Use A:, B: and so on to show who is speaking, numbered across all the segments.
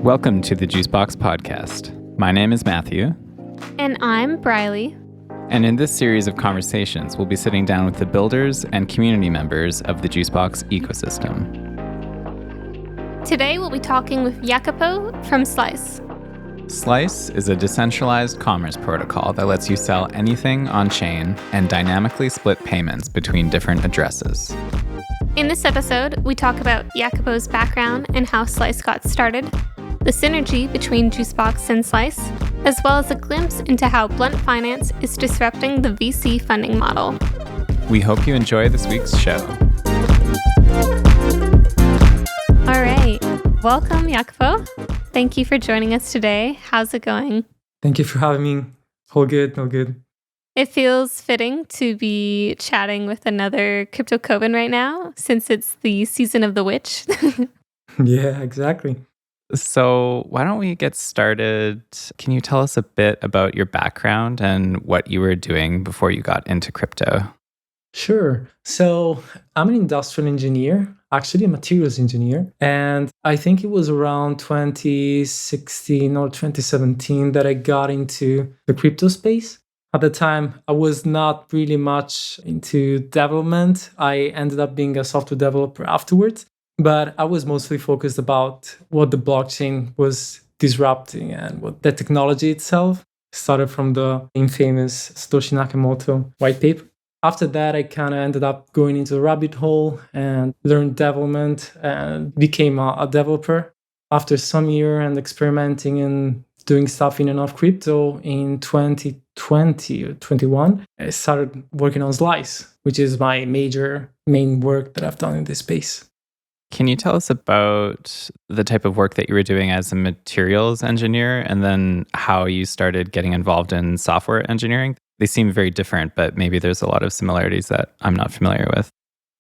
A: Welcome to the Juicebox podcast. My name is Matthew.
B: And I'm Brileigh.
A: And in this series of conversations, we'll be sitting down with the builders and community members of the Juicebox ecosystem.
B: Today we'll be talking with Jacopo from Slice.
A: Slice is a decentralized commerce protocol that lets you sell anything on-chain and dynamically split payments between different addresses.
B: In this episode, we talk about Jacopo's background and how Slice got started, the synergy between Juicebox and Slice, as well as a glimpse into how Blunt Finance is disrupting the VC funding model.
A: We hope you enjoy this week's show.
B: All right. Welcome, Jacopo. Thank you for joining us today. How's it going?
C: Thank you for having me. All good, all good.
B: It feels fitting to be chatting with another crypto coven right now, since it's the season of the witch.
C: Yeah, exactly.
A: So why don't we get started? Can you tell us a bit about your background and what you were doing before you got into crypto?
C: Sure. So I'm an industrial engineer, actually a materials engineer. And I think it was around 2016 or 2017 that I got into the crypto space. At the time, I was not really much into development. I ended up being a software developer afterwards. But I was mostly focused about what the blockchain was disrupting and what the technology itself started from the infamous Satoshi Nakamoto white paper. After that, I kind of ended up going into the rabbit hole and learned development and became a developer. After some year and experimenting and doing stuff in and off crypto in 2020 or 21, I started working on Slice, which is my main work that I've done in this space.
A: Can you tell us about the type of work that you were doing as a materials engineer and then how you started getting involved in software engineering? They seem very different, but maybe there's a lot of similarities that I'm not familiar with.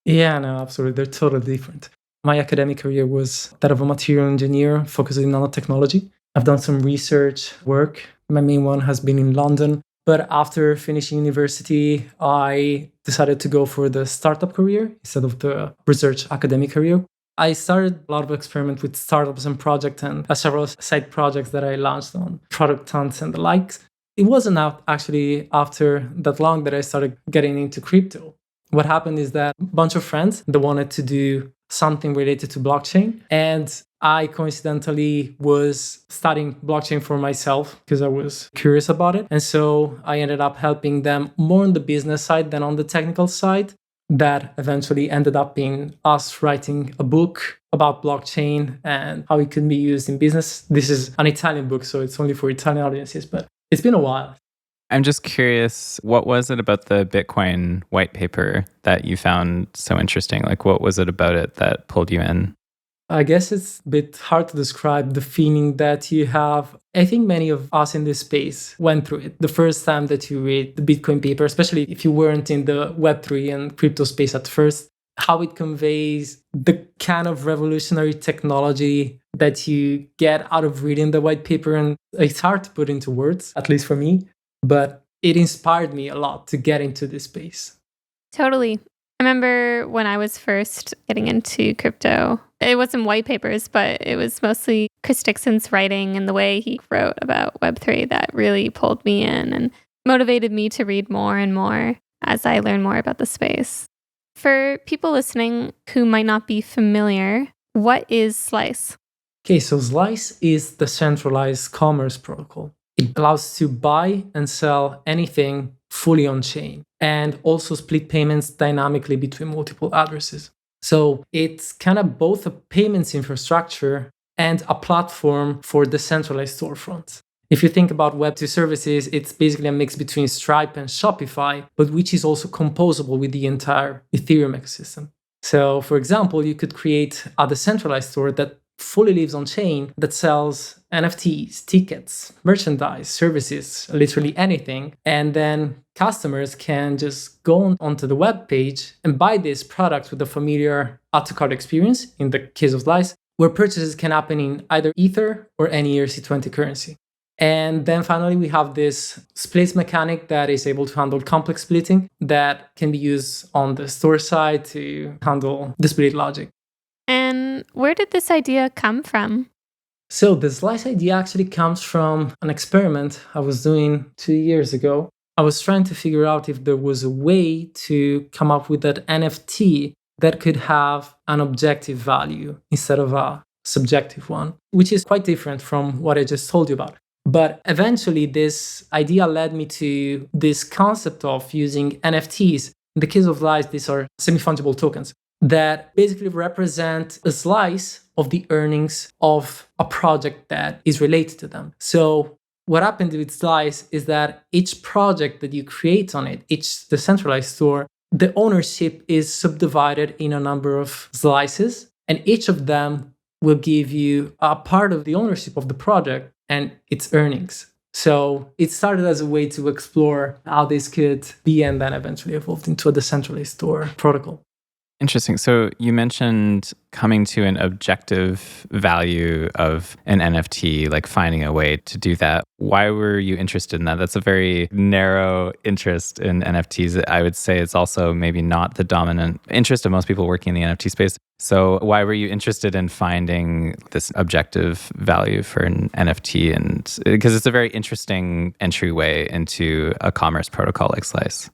C: Yeah, no, absolutely. They're totally different. My academic career was that of a material engineer focusing on nanotechnology. I've done some research work. My main one has been in London. But after finishing university, I decided to go for the startup career instead of the research academic career. I started a lot of experiment with startups and projects and several side projects that I launched on product hunts and the likes. It wasn't actually after that long that I started getting into crypto. What happened is that a bunch of friends that wanted to do something related to blockchain, and I coincidentally was studying blockchain for myself because I was curious about it. And so I ended up helping them more on the business side than on the technical side. That eventually ended up being us writing a book about blockchain and how it can be used in business. This is an Italian book, so it's only for Italian audiences, but it's been a while.
A: I'm just curious, what was it about the Bitcoin Whitepaper that you found so interesting? Like, what was it about it that pulled you in?
C: I guess it's a bit hard to describe the feeling that you have. I think many of us in this space went through it. The first time that you read the Bitcoin paper, especially if you weren't in the Web3 and crypto space at first, how it conveys the kind of revolutionary technology that you get out of reading the white paper. And it's hard to put into words, at least for me, but it inspired me a lot to get into this space.
B: Totally. I remember when I was first getting into crypto, it wasn't white papers, but it was mostly Chris Dixon's writing and the way he wrote about Web3 that really pulled me in and motivated me to read more and more as I learned more about the space. For people listening who might not be familiar, what is Slice?
C: Okay, so Slice is the centralized commerce protocol. It allows to buy and sell anything fully on chain and also split payments dynamically between multiple addresses. So it's kind of both a payments infrastructure and a platform for decentralized storefronts. If you think about Web2 services, it's basically a mix between Stripe and Shopify, but which is also composable with the entire Ethereum ecosystem. So for example, you could create a decentralized store that fully lives on chain that sells NFTs, tickets, merchandise, services, literally anything. And then customers can just go onto the web page and buy this product with a familiar add to cart experience, in the case of Slice, where purchases can happen in either Ether or any ERC20 currency. And then finally, we have this splits mechanic that is able to handle complex splitting that can be used on the store side to handle the split logic.
B: And where did this idea come from?
C: So the Slice idea actually comes from an experiment I was doing 2 years ago. I was trying to figure out if there was a way to come up with that NFT that could have an objective value instead of a subjective one, which is quite different from what I just told you about. But eventually, this idea led me to this concept of using NFTs. In the case of Slice, these are semi-fungible tokens that basically represent a slice of the earnings of a project that is related to them. So what happened with Slice is that each project that you create on it, each decentralized store, the ownership is subdivided in a number of slices, and each of them will give you a part of the ownership of the project and its earnings. So it started as a way to explore how this could be, and then eventually evolved into a decentralized store protocol.
A: Interesting. So you mentioned coming to an objective value of an NFT, like finding a way to do that. Why were you interested in that? That's a very narrow interest in NFTs. I would say it's also maybe not the dominant interest of most people working in the NFT space. So why were you interested in finding this objective value for an NFT? And because it's a very interesting entryway into a commerce protocol like Slice.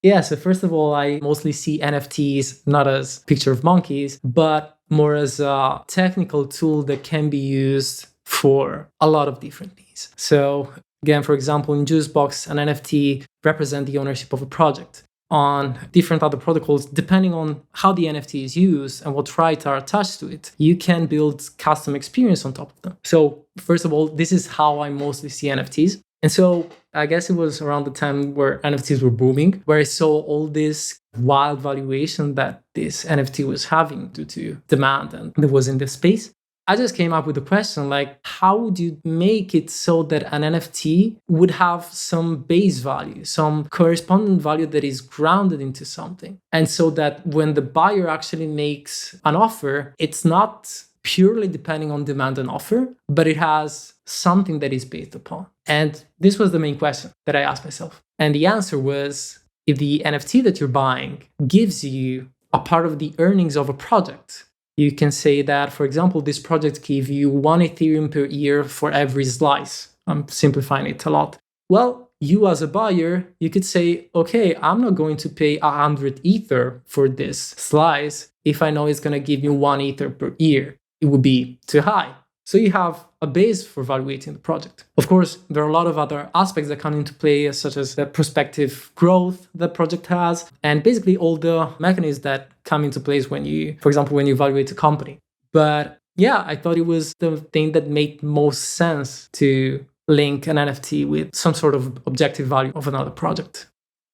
C: Yeah, so first of all, I mostly see NFTs not as picture of monkeys, but more as a technical tool that can be used for a lot of different needs. So again, for example, in Juicebox, an NFT represents the ownership of a project. On different other protocols, depending on how the NFT is used and what rights are attached to it, you can build custom experience on top of them. So first of all, this is how I mostly see NFTs. And so I guess it was around the time where NFTs were booming, where I saw all this wild valuation that this NFT was having due to demand and that was in the space. I just came up with a question like, how would you make it so that an NFT would have some base value, some corresponding value that is grounded into something? And so that when the buyer actually makes an offer, it's not purely depending on demand and offer, but it has something that is based upon. And this was the main question that I asked myself. And the answer was, if the NFT that you're buying gives you a part of the earnings of a project, you can say that, for example, this project gives you 1 Ethereum per year for every slice. I'm simplifying it a lot. Well, you as a buyer, you could say, okay, I'm not going to pay 100 Ether for this slice if I know it's going to give me 1 Ether per year. It would be too high. So you have a base for evaluating the project. Of course, there are a lot of other aspects that come into play, such as the prospective growth the project has, and basically all the mechanisms that come into place when you, for example, when you evaluate a company. But yeah, I thought it was the thing that made most sense to link an NFT with some sort of objective value of another project.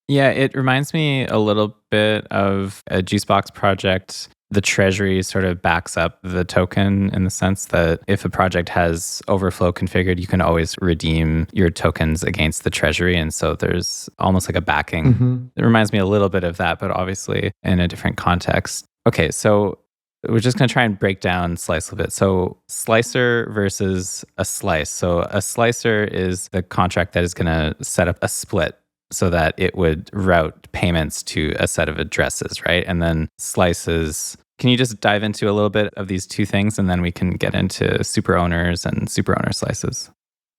A: Yeah, it reminds me a little bit of a Juicebox project. The treasury sort of backs up the token in the sense that if a project has overflow configured, you can always redeem your tokens against the treasury. And so there's almost like a backing. Mm-hmm. It reminds me a little bit of that, but obviously in a different context. Okay, so we're just going to try and break down Slice a bit. So slicer versus a slice. So a slicer is the contract that is going to set up a split so that it would route payments to a set of addresses, right? And then slices. Can you just dive into a little bit of these two things, and then we can get into Superowners and Superowner slices?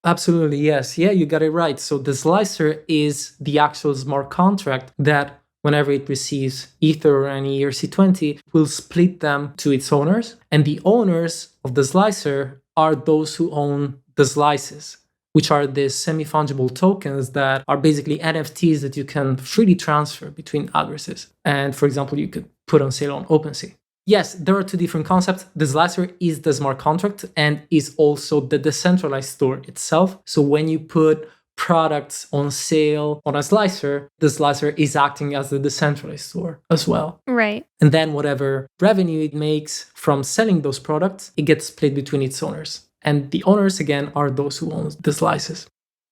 C: Absolutely, yes. Yeah, you got it right. So the slicer is the actual smart contract that whenever it receives Ether or any ERC20, will split them to its owners. And the owners of the slicer are those who own the slices, which are the semi-fungible tokens that are basically NFTs that you can freely transfer between addresses. And for example, you could put on sale on OpenSea. Yes, there are two different concepts. The slicer is the smart contract and is also the decentralized store itself. So when you put products on sale on a slicer, the slicer is acting as the decentralized store as well.
B: Right.
C: And then whatever revenue it makes from selling those products, it gets split between its owners. And the owners, again, are those who own the slices.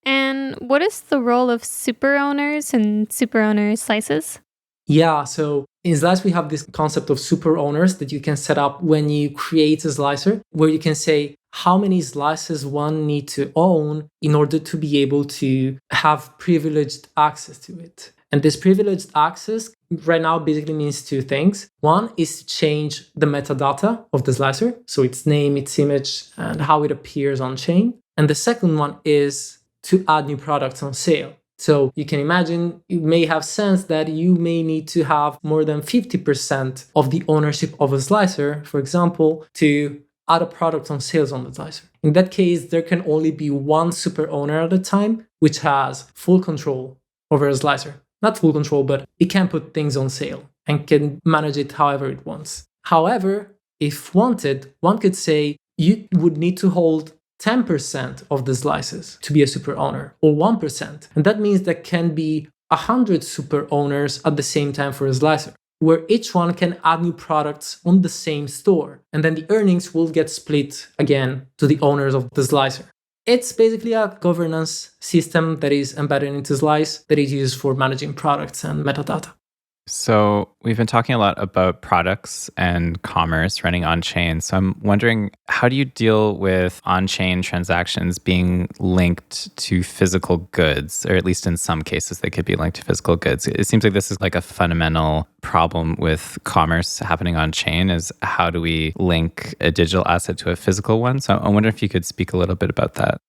B: And what is the role of Superowners and Superowner slices?
C: Yeah, so in Slice, we have this concept of Superowners that you can set up when you create a slicer, where you can say how many slices one need to own in order to be able to have privileged access to it. And this privileged access right now basically means two things. One is to change the metadata of the slicer, so its name, its image, and how it appears on chain. And the second one is to add new products on sale. So you can imagine it may have sense that you may need to have more than 50% of the ownership of a slicer, for example, to add a product on sales on the slicer. In that case, there can only be one super owner at a time, which has full control over a slicer. Not full control, but it can put things on sale and can manage it however it wants. However, if wanted, one could say you would need to hold 10% of the slices to be a super owner, or 1%. And that means there can be 100 super owners at the same time for a slicer, where each one can add new products on the same store. And then the earnings will get split again to the owners of the slicer. It's basically a governance system that is embedded into Slice that is used for managing products and metadata.
A: So we've been talking a lot about products and commerce running on-chain. So I'm wondering, how do you deal with on-chain transactions being linked to physical goods, or at least in some cases they could be linked to physical goods? It seems like this is like a fundamental problem with commerce happening on-chain, is how do we link a digital asset to a physical one? So I wonder if you could speak a little bit about that.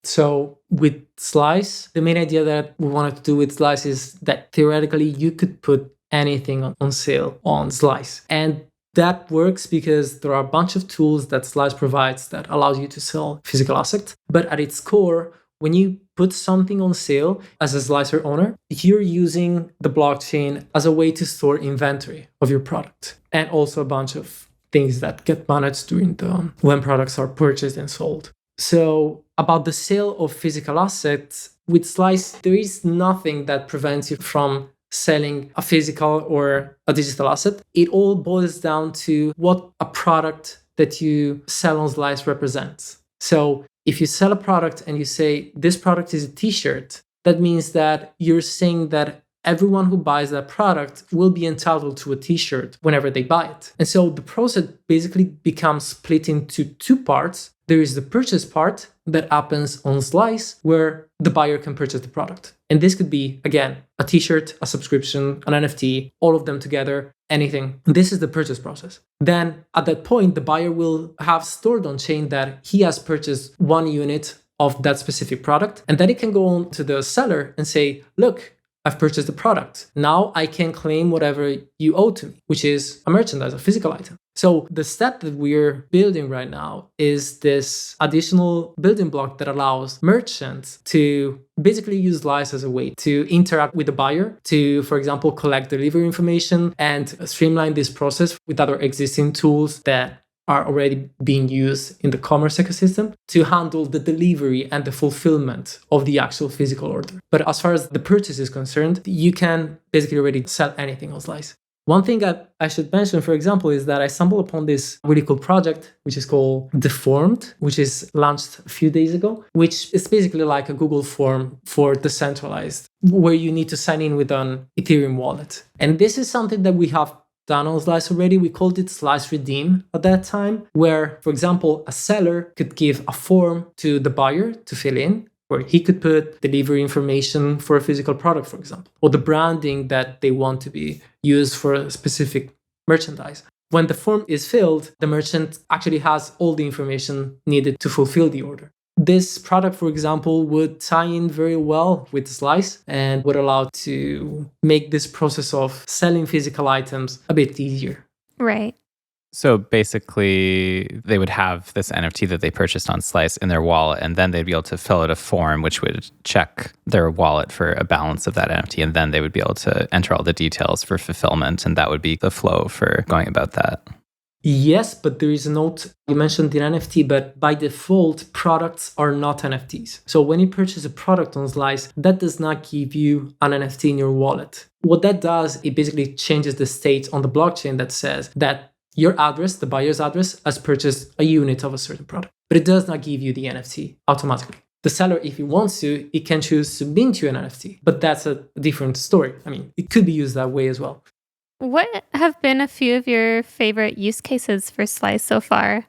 C: So with Slice, the main idea that we wanted to do with Slice is that theoretically you could put anything on sale on Slice. And that works because there are a bunch of tools that Slice provides that allows you to sell physical assets. But at its core, when you put something on sale as a slicer owner, you're using the blockchain as a way to store inventory of your product, and also a bunch of things that get managed during when products are purchased and sold. So about the sale of physical assets, with Slice, there is nothing that prevents you from selling a physical or a digital asset. It all boils down to what a product that you sell on Slice represents. So if you sell a product and you say, this product is a t-shirt, that means that you're saying that everyone who buys that product will be entitled to a t-shirt whenever they buy it. And so the process basically becomes split into two parts. There is the purchase part that happens on Slice, where the buyer can purchase the product. And this could be, again, a t-shirt, a subscription, an NFT, all of them together, anything. This is the purchase process. Then at that point, the buyer will have stored on chain that he has purchased one unit of that specific product. And then it can go on to the seller and say, look, I've purchased the product. Now I can claim whatever you owe to me, which is a merchandise, a physical item. So the step that we're building right now is this additional building block that allows merchants to basically use Slice as a way to interact with the buyer, to, for example, collect delivery information and streamline this process with other existing tools that are already being used in the commerce ecosystem to handle the delivery and the fulfillment of the actual physical order. But as far as the purchase is concerned, you can basically already sell anything on Slice. One thing that I should mention, for example, is that I stumbled upon this really cool project, which is called Deformed, which is launched a few days ago, which is basically like a Google form for Decentralized, where you need to sign in with an Ethereum wallet. And this is something that we have done on Slice already. We called it Slice Redeem at that time, where, for example, a seller could give a form to the buyer to fill in, where he could put delivery information for a physical product, for example, or the branding that they want to be used for a specific merchandise. When the form is filled, the merchant actually has all the information needed to fulfill the order. This product, for example, would tie in very well with Slice and would allow to make this process of selling physical items a bit easier.
B: Right.
A: So basically, they would have this NFT that they purchased on Slice in their wallet, and then they'd be able to fill out a form which would check their wallet for a balance of that NFT, and then they would be able to enter all the details for fulfillment, and that would be the flow for going about that.
C: Yes, but there is a note. You mentioned the NFT, but by default, products are not NFTs. So when you purchase a product on Slice, that does not give you an NFT in your wallet. What that does, it basically changes the state on the blockchain that says that your address, the buyer's address, has purchased a unit of a certain product, but it does not give you the NFT automatically. The seller, if he wants to, he can choose to mint you an NFT, but that's a different story. I mean, it could be used that way as well.
B: What have been a few of your favorite use cases for Slice so far?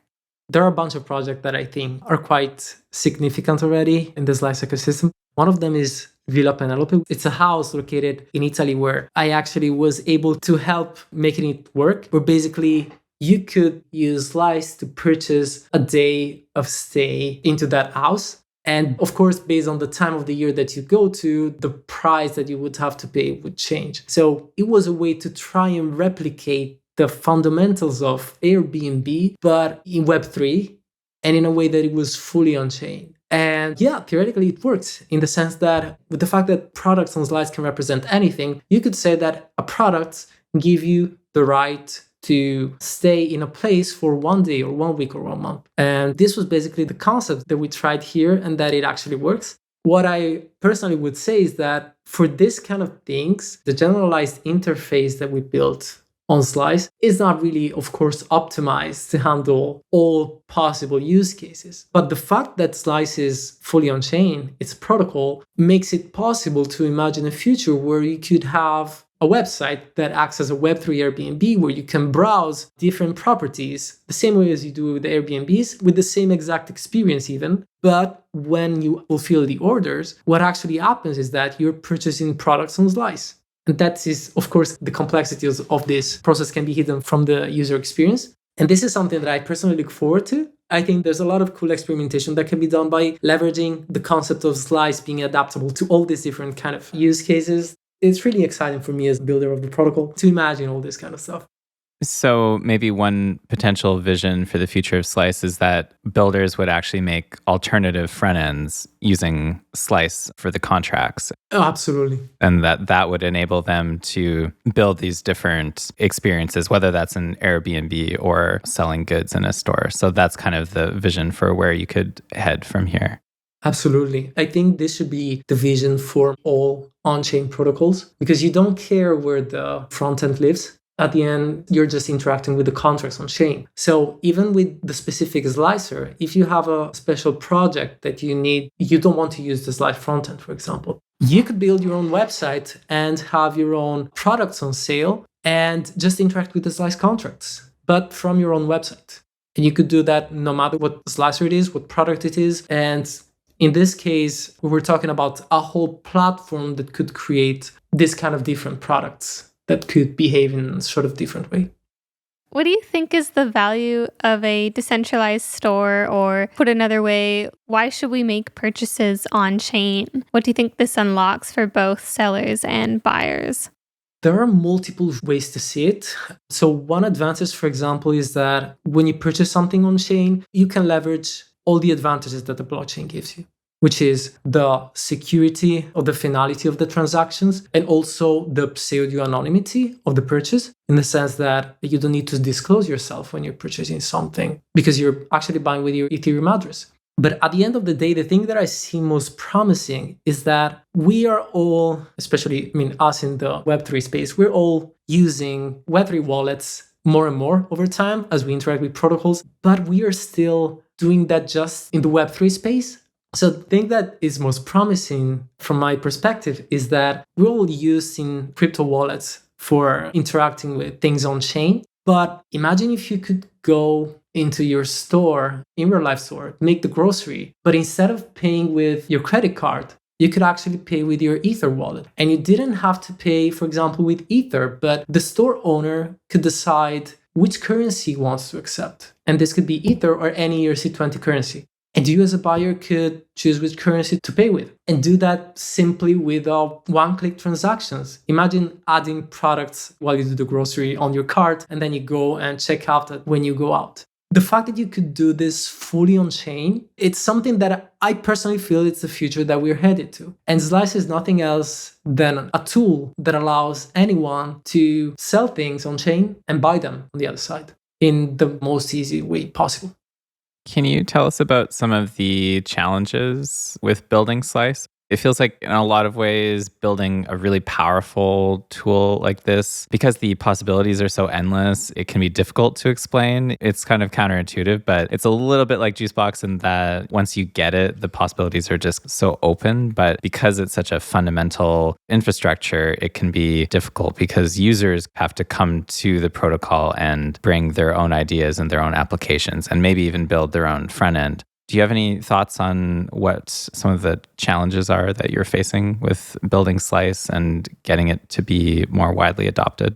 C: There are a bunch of projects that I think are quite significant already in the Slice ecosystem. One of them is Villa Penelope. It's a house located in Italy where I actually was able to help making it work, where basically you could use Slice to purchase a day of stay into that house. And of course, based on the time of the year that you go to, the price that you would have to pay would change. So it was a way to try and replicate the fundamentals of Airbnb, but in Web3 and in a way that it was fully on-chain. And yeah, theoretically it works in the sense that with the fact that products on Slice can represent anything, you could say that a product give you the right to stay in a place for 1 day or 1 week or 1 month. And this was basically the concept that we tried here and that it actually works. What I personally would say is that for this kind of things, the generalized interface that we built on Slice is not really, of course, optimized to handle all possible use cases. But the fact that Slice is fully on-chain, its protocol, makes it possible to imagine a future where you could have a website that acts as a Web3 Airbnb where you can browse different properties the same way as you do with the Airbnbs, with the same exact experience even. But when you fulfill the orders, what actually happens is that you're purchasing products on Slice. And that is, of course, the complexities of this process can be hidden from the user experience. And this is something that I personally look forward to. I think there's a lot of cool experimentation that can be done by leveraging the concept of Slice being adaptable to all these different kind of use cases. It's really exciting for me as a builder of the protocol to imagine all this kind of stuff.
A: So maybe one potential vision for the future of Slice is that builders would actually make alternative front ends using Slice for the contracts.
C: Oh, absolutely.
A: And that would enable them to build these different experiences, whether that's an Airbnb or selling goods in a store. So that's kind of the vision for where you could head from here.
C: Absolutely. I think this should be the vision for all on-chain protocols because you don't care where the front end lives. At the end, you're just interacting with the contracts on chain. So even with the specific slicer, if you have a special project that you need, you don't want to use the Slice frontend, for example, you could build your own website and have your own products on sale and just interact with the Slice contracts, but from your own website. And you could do that no matter what slicer it is, what product it is. And in this case, we were talking about a whole platform that could create this kind of different products that could behave in a sort of different way.
B: What do you think is the value of a decentralized store? Or put another way, why should we make purchases on chain? What do you think this unlocks for both sellers and buyers?
C: There are multiple ways to see it. So one advantage, for example, is that when you purchase something on chain, you can leverage all the advantages that the blockchain gives you, which is the security of the finality of the transactions and also the pseudo-anonymity of the purchase, in the sense that you don't need to disclose yourself when you're purchasing something because you're actually buying with your Ethereum address. But at the end of the day, the thing that I see most promising is that we are all, especially, us in the Web3 space, we're all using Web3 wallets more and more over time as we interact with protocols, but we are still doing that just in the Web3 space. So the thing that is most promising from my perspective is that we're all using crypto wallets for interacting with things on chain. But imagine if you could go into your store, in real life store, make the grocery, but instead of paying with your credit card, you could actually pay with your Ether wallet. And you didn't have to pay, for example, with Ether, but the store owner could decide which currency he wants to accept. And this could be Ether or any ERC20 currency. And you as a buyer could choose which currency to pay with and do that simply with one-click transactions. Imagine adding products while you do the grocery on your cart and then you go and check out when you go out. The fact that you could do this fully on chain, it's something that I personally feel it's the future that we're headed to. And Slice is nothing else than a tool that allows anyone to sell things on chain and buy them on the other side in the most easy way possible.
A: Can you tell us about some of the challenges with building Slice? It feels like in a lot of ways, building a really powerful tool like this, because the possibilities are so endless, it can be difficult to explain. It's kind of counterintuitive, but it's a little bit like Juicebox in that once you get it, the possibilities are just so open. But because it's such a fundamental infrastructure, it can be difficult because users have to come to the protocol and bring their own ideas and their own applications and maybe even build their own front end. Do you have any thoughts on what some of the challenges are that you're facing with building Slice and getting it to be more widely adopted?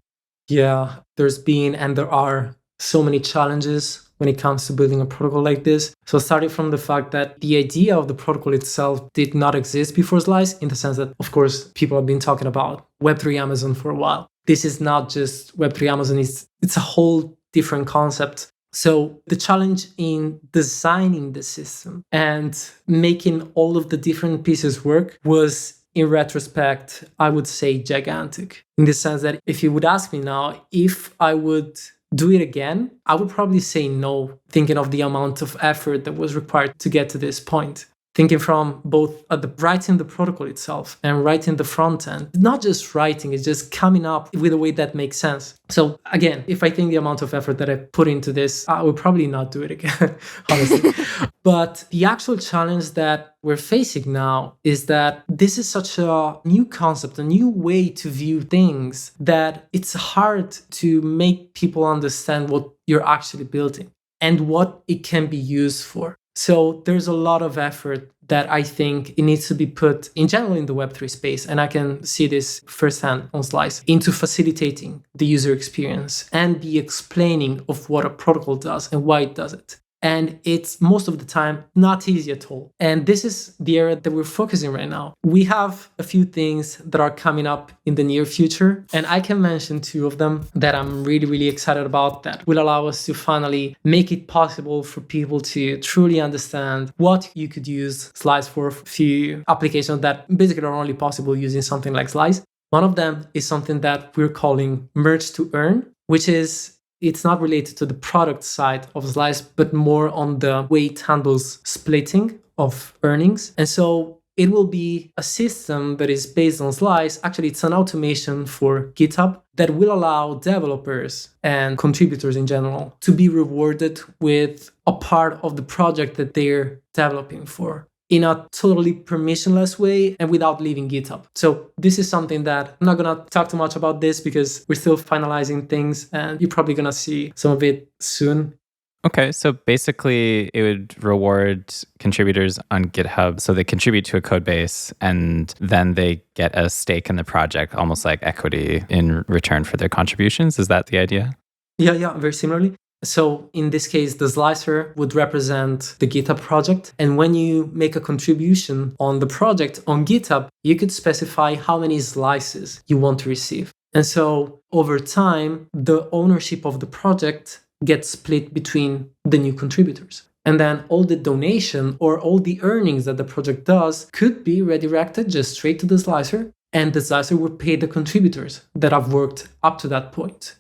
C: Yeah, there's been and there are so many challenges when it comes to building a protocol like this. So starting from the fact that the idea of the protocol itself did not exist before Slice, in the sense that, of course, people have been talking about Web3 Amazon for a while. This is not just Web3 Amazon, it's a whole different concept. So the challenge in designing the system and making all of the different pieces work was, in retrospect, I would say gigantic. In the sense that if you would ask me now if I would do it again, I would probably say no, thinking of the amount of effort that was required to get to this point. Thinking from both writing the protocol itself and writing the front end. Not just writing, it's just coming up with a way that makes sense. So again, if I think the amount of effort that I put into this, I would probably not do it again, honestly. But the actual challenge that we're facing now is that this is such a new concept, a new way to view things, that it's hard to make people understand what you're actually building and what it can be used for. So there's a lot of effort that I think it needs to be put in general in the Web3 space, and I can see this firsthand on Slice, into facilitating the user experience and the explaining of what a protocol does and why it does it. And it's most of the time not easy at all. And this is the area that we're focusing right now. We have a few things that are coming up in the near future, and I can mention two of them that I'm really, really excited about, that will allow us to finally make it possible for people to truly understand what you could use Slice for. A few applications that basically are only possible using something like Slice. One of them is something that we're calling Merge to Earn, which is, it's not related to the product side of Slice, but more on the way it handles splitting of earnings. And so it will be a system that is based on Slice. Actually, it's an automation for GitHub that will allow developers and contributors in general to be rewarded with a part of the project that they're developing for, in a totally permissionless way and without leaving GitHub. So this is something that I'm not going to talk too much about this because we're still finalizing things and you're probably going to see some of it soon.
A: Okay, so basically it would reward contributors on GitHub. So they contribute to a code base and then they get a stake in the project, almost like equity in return for their contributions. Is that the idea?
C: Yeah, very similarly. So in this case, the slicer would represent the GitHub project. And when you make a contribution on the project on GitHub, you could specify how many slices you want to receive. And so over time, the ownership of the project gets split between the new contributors. And then all the donation or all the earnings that the project does could be redirected just straight to the slicer. And the slicer would pay the contributors that have worked up to that point.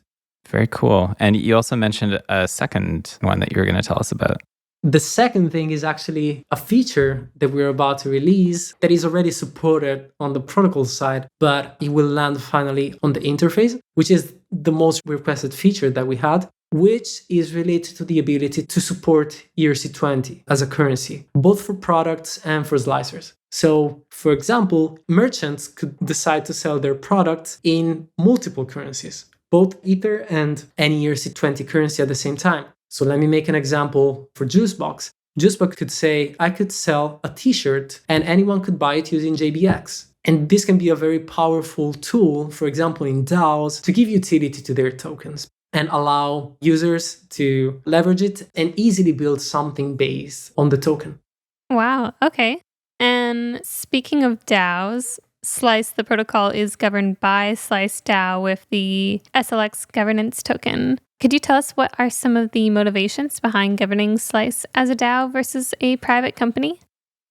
A: Very cool. And you also mentioned a second one that you were going to tell us about.
C: The second thing is actually a feature that we're about to release that is already supported on the protocol side, but it will land finally on the interface, which is the most requested feature that we had, which is related to the ability to support ERC20 as a currency, both for products and for slicers. So, for example, merchants could decide to sell their products in multiple currencies, both Ether and any ERC20 currency at the same time. So let me make an example for Juicebox. Juicebox could say, I could sell a t-shirt and anyone could buy it using JBX. And this can be a very powerful tool, for example, in DAOs, to give utility to their tokens and allow users to leverage it and easily build something based on the token.
B: Wow, okay. And speaking of DAOs, Slice, the protocol, is governed by Slice DAO with the SLX governance token. Could you tell us what are some of the motivations behind governing Slice as a DAO versus a private company?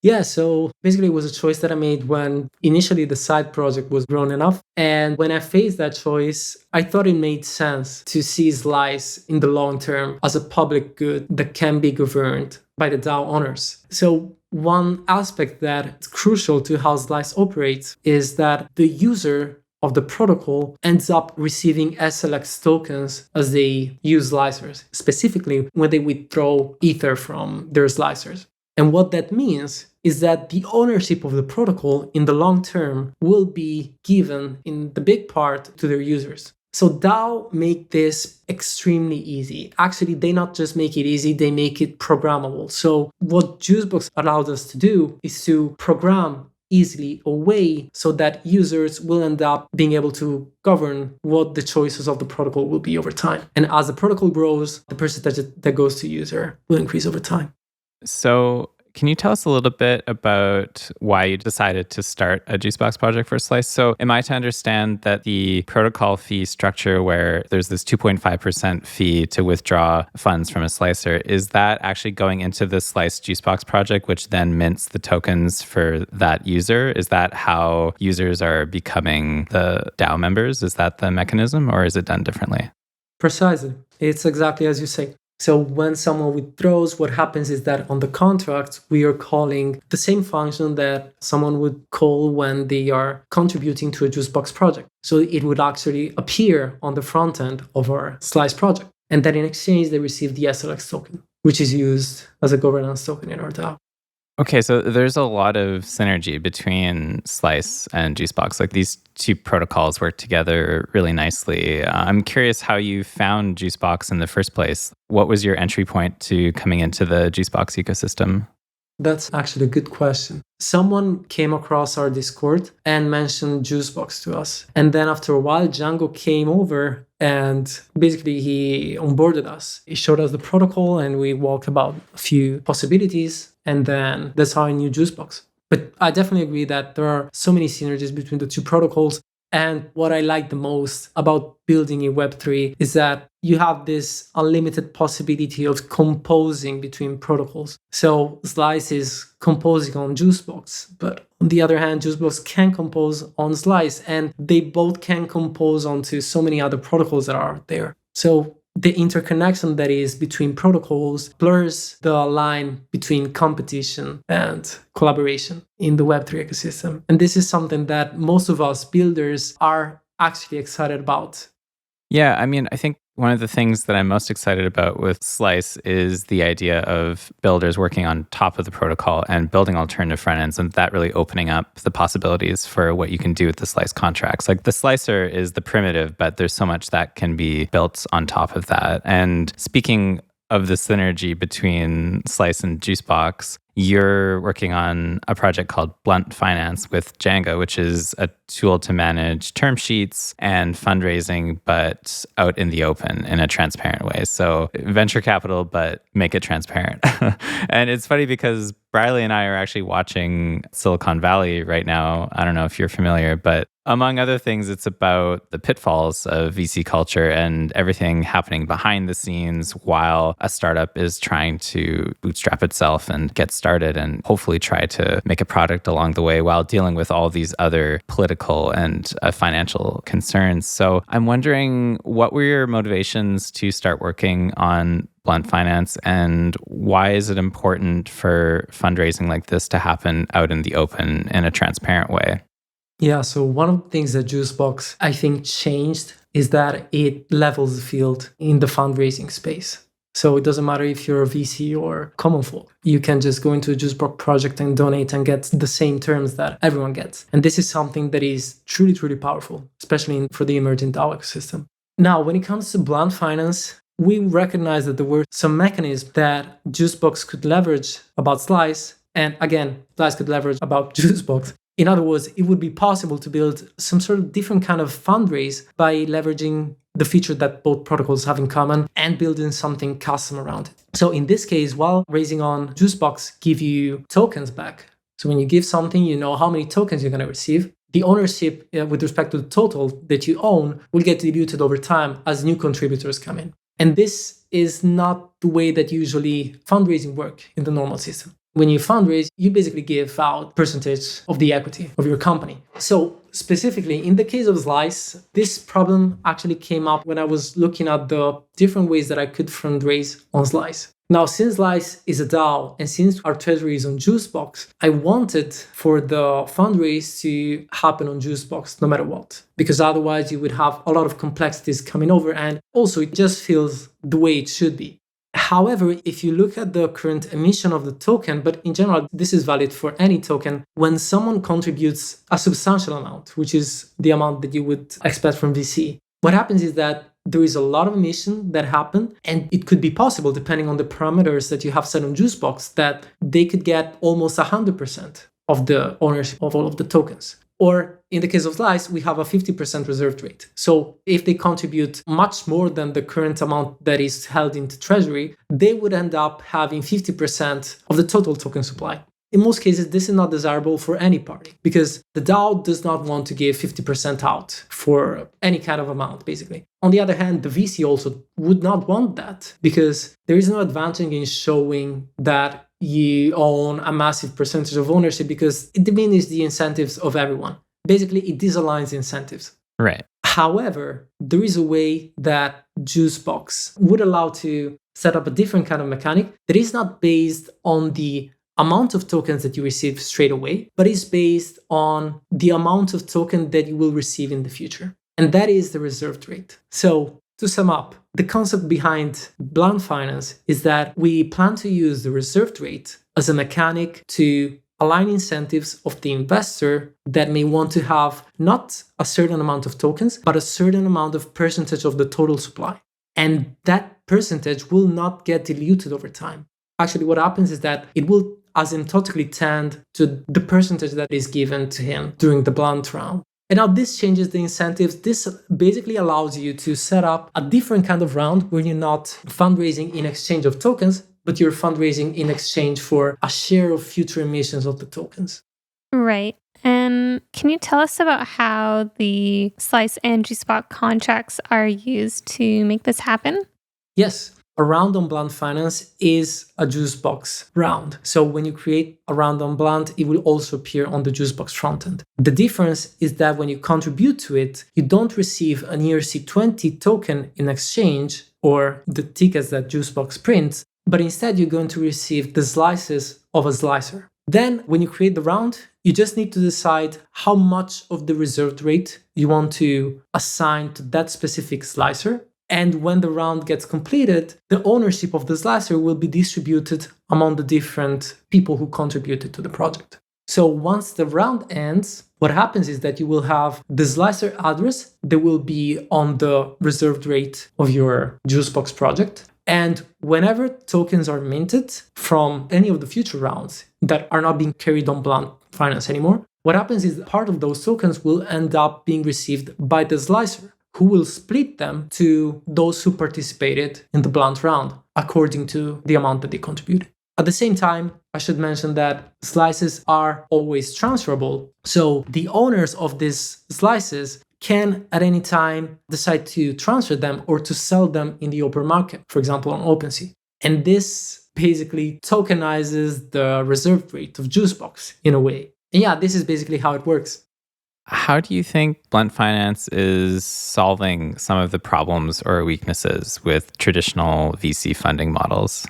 C: Yeah, so basically it was a choice that I made when initially the side project was grown enough. And when I faced that choice, I thought it made sense to see Slice in the long term as a public good that can be governed by the DAO owners. So one aspect that's crucial to how Slice operates is that the user of the protocol ends up receiving SLX tokens as they use slicers, specifically when they withdraw Ether from their slicers. And what that means is that the ownership of the protocol in the long term will be given in the big part to their users. So DAO make this extremely easy. Actually, they not just make it easy, they make it programmable. So what Juicebox allowed us to do is to program easily a way so that users will end up being able to govern what the choices of the protocol will be over time. And as the protocol grows, the percentage that goes to user will increase over time.
A: So can you tell us a little bit about why you decided to start a Juicebox project for Slice? So am I to understand that the protocol fee structure where there's this 2.5% fee to withdraw funds from a slicer, is that actually going into the Slice Juicebox project, which then mints the tokens for that user? Is that how users are becoming the DAO members? Is that the mechanism, or is it done differently?
C: Precisely. It's exactly as you say. So when someone withdraws, what happens is that on the contract, we are calling the same function that someone would call when they are contributing to a Juicebox project. So it would actually appear on the front end of our Slice project. And then in exchange, they receive the SLX token, which is used as a governance token in our DAO.
A: Okay, so there's a lot of synergy between Slice and Juicebox. Like these two protocols work together really nicely. I'm curious how you found Juicebox in the first place. What was your entry point to coming into the Juicebox ecosystem?
C: That's actually a good question. Someone came across our Discord and mentioned Juicebox to us. And then after a while, Django came over and basically he onboarded us. He showed us the protocol and we walked about a few possibilities. And then that's how I knew Juicebox. But I definitely agree that there are so many synergies between the two protocols. And what I like the most about building in Web3 is that you have this unlimited possibility of composing between protocols. So Slice is composing on Juicebox, but on the other hand, Juicebox can compose on Slice, and they both can compose onto so many other protocols that are there. So the interconnection that is between protocols blurs the line between competition and collaboration in the Web3 ecosystem. And this is something that most of us builders are actually excited about.
A: Yeah, I mean, I think one of the things that I'm most excited about with Slice is the idea of builders working on top of the protocol and building alternative front ends, and that really opening up the possibilities for what you can do with the Slice contracts. Like the slicer is the primitive, but there's so much that can be built on top of that. And speaking of the synergy between Slice and Juicebox, you're working on a project called Blunt Finance with Django, which is a tool to manage term sheets and fundraising, but out in the open in a transparent way. So venture capital, but make it transparent. And it's funny because Brileigh and I are actually watching Silicon Valley right now. I don't know if you're familiar, but among other things, it's about the pitfalls of VC culture and everything happening behind the scenes while a startup is trying to bootstrap itself and get started and hopefully try to make a product along the way while dealing with all these other political and financial concerns. So I'm wondering, what were your motivations to start working on Blunt Finance, and why is it important for fundraising like this to happen out in the open in a transparent way?
C: Yeah, so one of the things that Juicebox, I think, changed is that it levels the field in the fundraising space. So it doesn't matter if you're a VC or common folk. You can just go into a Juicebox project and donate and get the same terms that everyone gets. And this is something that is truly, truly powerful, especially for the emerging DAO ecosystem. Now, when it comes to Blunt Finance, we recognize that there were some mechanisms that Juicebox could leverage about Slice. And again, Slice could leverage about Juicebox. In other words, it would be possible to build some sort of different kind of fundraise by leveraging the feature that both protocols have in common and building something custom around it. So in this case, while raising on Juicebox give you tokens back. So when you give something, you know how many tokens you're going to receive. The ownership with respect to the total that you own will get diluted over time as new contributors come in. And this is not the way that usually fundraising work in the normal system. When you fundraise, you basically give out percentage of the equity of your company. So specifically, in the case of Slice, this problem actually came up when I was looking at the different ways that I could fundraise on Slice. Now, since Slice is a DAO and since our treasury is on Juicebox, I wanted for the fundraise to happen on Juicebox no matter what, because otherwise you would have a lot of complexities coming over, and also it just feels the way it should be. However, if you look at the current emission of the token, but in general, this is valid for any token, when someone contributes a substantial amount, which is the amount that you would expect from VC, What happens is that there is a lot of emission that happen, and it could be possible, depending on the parameters that you have set on Juicebox, that they could get almost 100% of the ownership of all of the tokens. Or in the case of Slice, we have a 50% reserved rate. So if they contribute much more than the current amount that is held into treasury, they would end up having 50% of the total token supply. In most cases, this is not desirable for any party because the DAO does not want to give 50% out for any kind of amount, basically. On the other hand, the VC also would not want that because there is no advantage in showing that you own a massive percentage of ownership because it diminishes the incentives of everyone. Basically, it disaligns incentives.
A: Right.
C: However, there is a way that Juicebox would allow to set up a different kind of mechanic that is not based on the amount of tokens that you receive straight away, but is based on the amount of token that you will receive in the future. And that is the reserved rate. So to sum up, the concept behind Blunt Finance is that we plan to use the reserved rate as a mechanic to align incentives of the investor that may want to have not a certain amount of tokens, but a certain amount of percentage of the total supply. And that percentage will not get diluted over time. Actually, what happens is that it will asymptotically tend to the percentage that is given to him during the blunt round. And now this changes the incentives. This basically allows you to set up a different kind of round where you're not fundraising in exchange of tokens, but you're fundraising in exchange for a share of future emissions of the tokens.
B: Right. And can you tell us about how the Slice and Juicebox contracts are used to make this happen?
C: Yes. A round on Blunt Finance is a Juicebox round. So when you create a round on Blunt, it will also appear on the Juicebox frontend. The difference is that when you contribute to it, you don't receive an ERC20 token in exchange or the tickets that Juicebox prints, but instead you're going to receive the slices of a slicer. Then when you create the round, you just need to decide how much of the reserved rate you want to assign to that specific slicer. And when the round gets completed, the ownership of the slicer will be distributed among the different people who contributed to the project. So once the round ends, what happens is that you will have the slicer address that will be on the reserved rate of your Juicebox project. And whenever tokens are minted from any of the future rounds that are not being carried on Blunt Finance anymore, what happens is that part of those tokens will end up being received by the slicer, who will split them to those who participated in the blunt round according to the amount that they contributed. At the same time, I should mention that slices are always transferable. So the owners of these slices can at any time decide to transfer them or to sell them in the open market, for example, on OpenSea. And this basically tokenizes the reserve rate of Juicebox in a way. And yeah, this is basically how it works.
A: How do you think Blunt Finance is solving some of the problems or weaknesses with traditional VC funding models?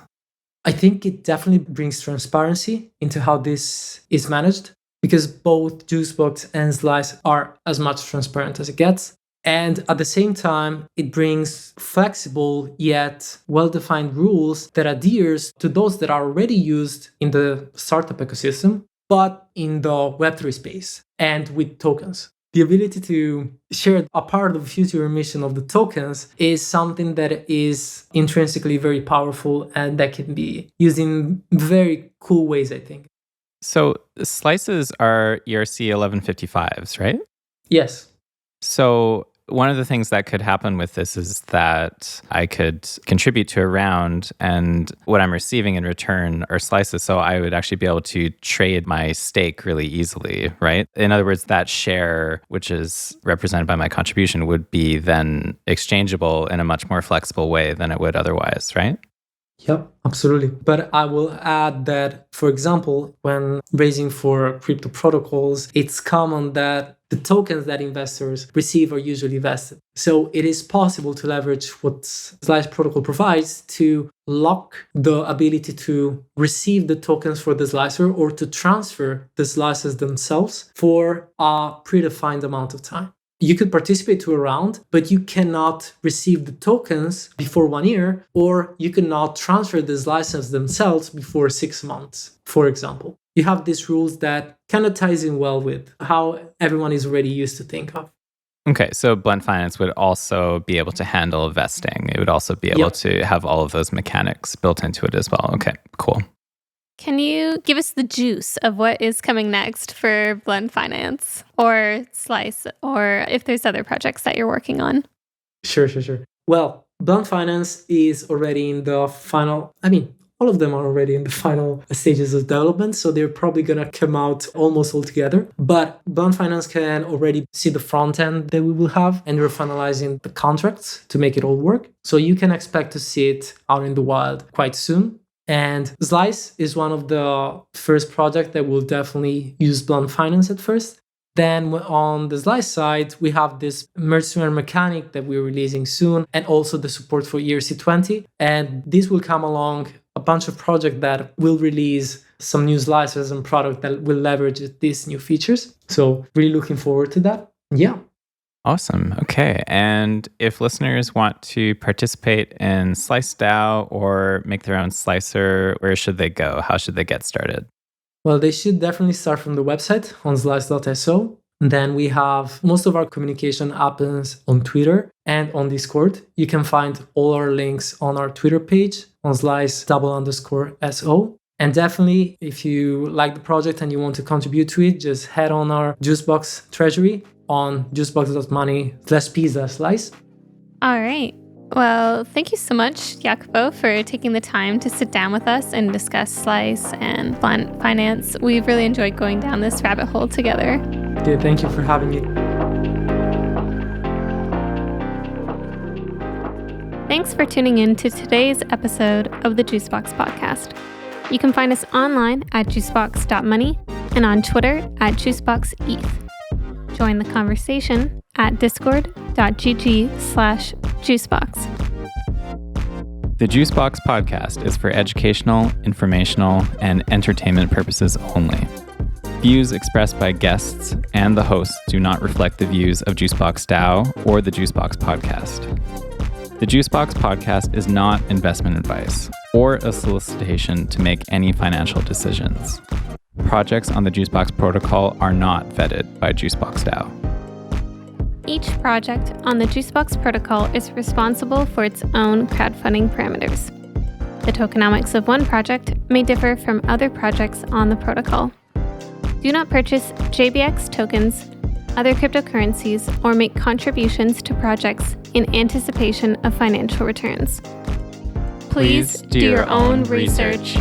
C: I think it definitely brings transparency into how this is managed because both Juicebox and Slice are as much transparent as it gets. And at the same time, it brings flexible yet well-defined rules that adheres to those that are already used in the startup ecosystem, but in the Web3 space and with tokens. The ability to share a part of the future emission of the tokens is something that is intrinsically very powerful and that can be used in very cool ways, I think.
A: So slices are ERC 1155s, right?
C: Yes.
A: So one of the things that could happen with this is that I could contribute to a round and what I'm receiving in return are slices. So I would actually be able to trade my stake really easily, right? In other words, that share, which is represented by my contribution, would be then exchangeable in a much more flexible way than it would otherwise, right?
C: Yep, absolutely. But I will add that, for example, when raising for crypto protocols, it's common that the tokens that investors receive are usually vested. So it is possible to leverage what Slice protocol provides to lock the ability to receive the tokens for the slicer or to transfer the slices themselves for a predefined amount of time. You could participate to a round, but you cannot receive the tokens before 1 year, or you cannot transfer the slices themselves before 6 months, for example. You have these rules that kind of ties in well with how everyone is already used to think of.
A: Okay, so Blunt Finance would also be able to handle vesting. It would also be able to have all of those mechanics built into it as well. Okay, cool.
B: Can you give us the juice of what is coming next for Blunt Finance or Slice, or if there's other projects that you're working on?
C: Sure. Well, Blunt Finance is already in the final, all of them are already in the final stages of development, so they're probably going to come out almost all together. But Blunt Finance can already see the front end that we will have, and we're finalizing the contracts to make it all work. So you can expect to see it out in the wild quite soon. And Slice is one of the first projects that will definitely use Blunt Finance at first. Then on the Slice side, we have this merge to earn mechanic that we're releasing soon, and also the support for ERC20. And this will come along a bunch of projects that will release some new slices and product that will leverage these new features. So really looking forward to that. Yeah.
A: Awesome. Okay. And if listeners want to participate in Slice.so or make their own slicer, where should they go? How should they get started?
C: Well, they should definitely start from the website on Slice.so. Then we have most of our communication happens on Twitter and on Discord. You can find all our links on our Twitter page on Slice__SO. And definitely, if you like the project and you want to contribute to it, just head on our Juicebox treasury on juicebox.money/p/slice.
B: All right. Well, thank you so much, Jacopo, for taking the time to sit down with us and discuss Slice and Blunt Finance. We've really enjoyed going down this rabbit hole together.
C: Yeah, thank you for having me.
B: Thanks for tuning in to today's episode of the Juicebox podcast. You can find us online at juicebox.money and on Twitter at juiceboxeth. Join the conversation at discord.gg/juicebox.
A: The Juicebox podcast is for educational, informational, and entertainment purposes only. Views expressed by guests and the hosts do not reflect the views of Juicebox.so or the Juicebox podcast. The Juicebox podcast is not investment advice or a solicitation to make any financial decisions. Projects on the Juicebox protocol are not vetted by Juicebox.so.
B: Each project on the Juicebox protocol is responsible for its own crowdfunding parameters. The tokenomics of one project may differ from other projects on the protocol. Do not purchase JBX tokens, other cryptocurrencies, or make contributions to projects in anticipation of financial returns. Please do your own research.